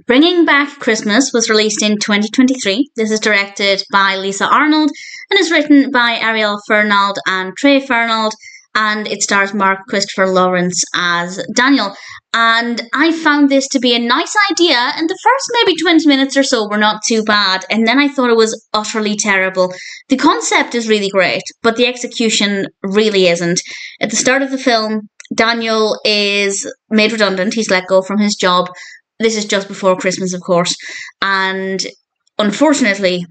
Bringing Back Christmas was released in 2023. This is directed by Lisa Arnold and is written by Ariel Fernald and Trey Fernald, and it stars Mark Christopher Lawrence as Daniel. And I found this to be a nice idea, and the first maybe 20 minutes or so were not too bad, and then I thought it was utterly terrible. The concept is really great, but the execution really isn't. At the start of the film, Daniel is made redundant. He's let go from his job. This is just before Christmas, of course. And unfortunately,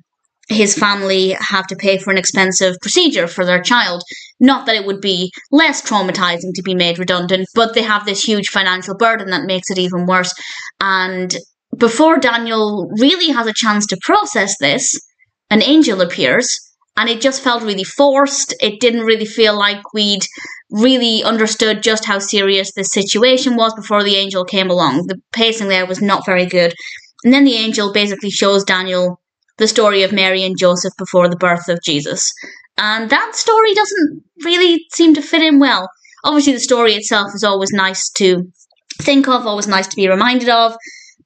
his family have to pay for an expensive procedure for their child. Not that it would be less traumatizing to be made redundant, but they have this huge financial burden that makes it even worse. And before Daniel really has a chance to process this, an angel appears, and it just felt really forced. It didn't really feel like we'd really understood just how serious this situation was before the angel came along. The pacing there was not very good. And then the angel basically shows Daniel the story of Mary and Joseph before the birth of Jesus. And that story doesn't really seem to fit in well. Obviously, the story itself is always nice to think of, always nice to be reminded of,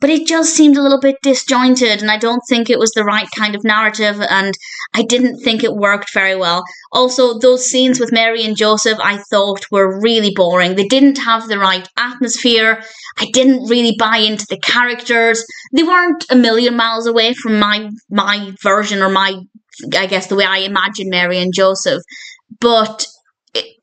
but it just seemed a little bit disjointed, and I don't think it was the right kind of narrative, and I didn't think it worked very well. Also, those scenes with Mary and Joseph I thought were really boring. They didn't have the right atmosphere. I didn't really buy into the characters. They weren't a million miles away from my version, or I guess the way I imagine Mary and Joseph, but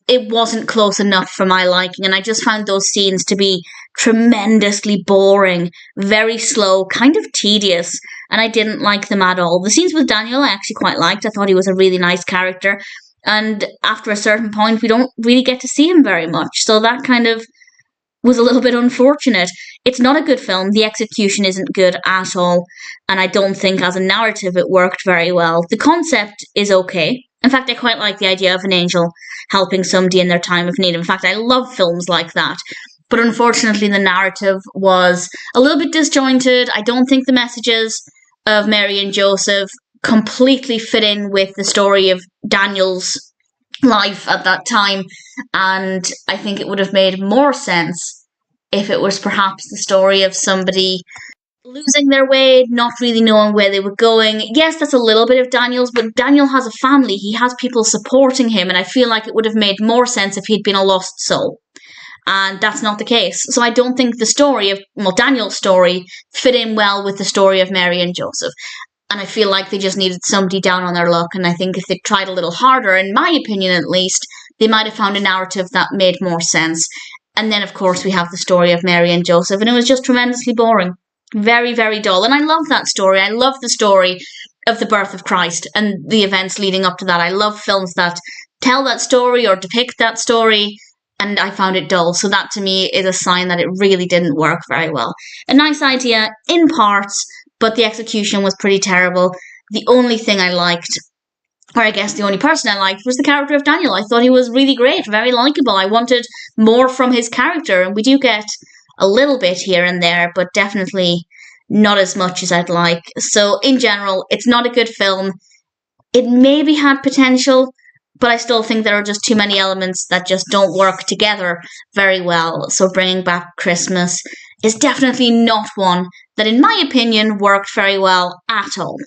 it wasn't close enough for my liking, and I just found those scenes to be tremendously boring, very slow, kind of tedious, and I didn't like them at all. The scenes with Daniel I actually quite liked. I thought he was a really nice character, and after a certain point we don't really get to see him very much, so that kind of was a little bit unfortunate. It's not a good film. The execution isn't good at all, and I don't think as a narrative it worked very well. The concept is okay. In fact, I quite like the idea of an angel helping somebody in their time of need. In fact, I love films like that. But unfortunately, the narrative was a little bit disjointed. I don't think the messages of Mary and Joseph completely fit in with the story of Daniel's life at that time. And I think it would have made more sense if it was perhaps the story of somebody losing their way, not really knowing where they were going. Yes, that's a little bit of Daniel's, but Daniel has a family. He has people supporting him, and I feel like it would have made more sense if he'd been a lost soul. And that's not the case. So I don't think the story of, Daniel's story fit in well with the story of Mary and Joseph. And I feel like they just needed somebody down on their luck, and I think if they tried a little harder, in my opinion at least, they might have found a narrative that made more sense. And then, of course, we have the story of Mary and Joseph, and it was just tremendously boring. Very, very dull. And I love that story. I love the story of the birth of Christ and the events leading up to that. I love films that tell that story or depict that story, and I found it dull. So that to me is a sign that it really didn't work very well. A nice idea in parts, but the execution was pretty terrible. The only thing I liked, or I guess the only person I liked, was the character of Daniel. I thought he was really great, very likable. I wanted more from his character, and we do get a little bit here and there, but definitely not as much as I'd like. So in general, it's not a good film. It maybe had potential, but I still think there are just too many elements that just don't work together very well. So Bringing Back Christmas is definitely not one that, in my opinion, worked very well at all.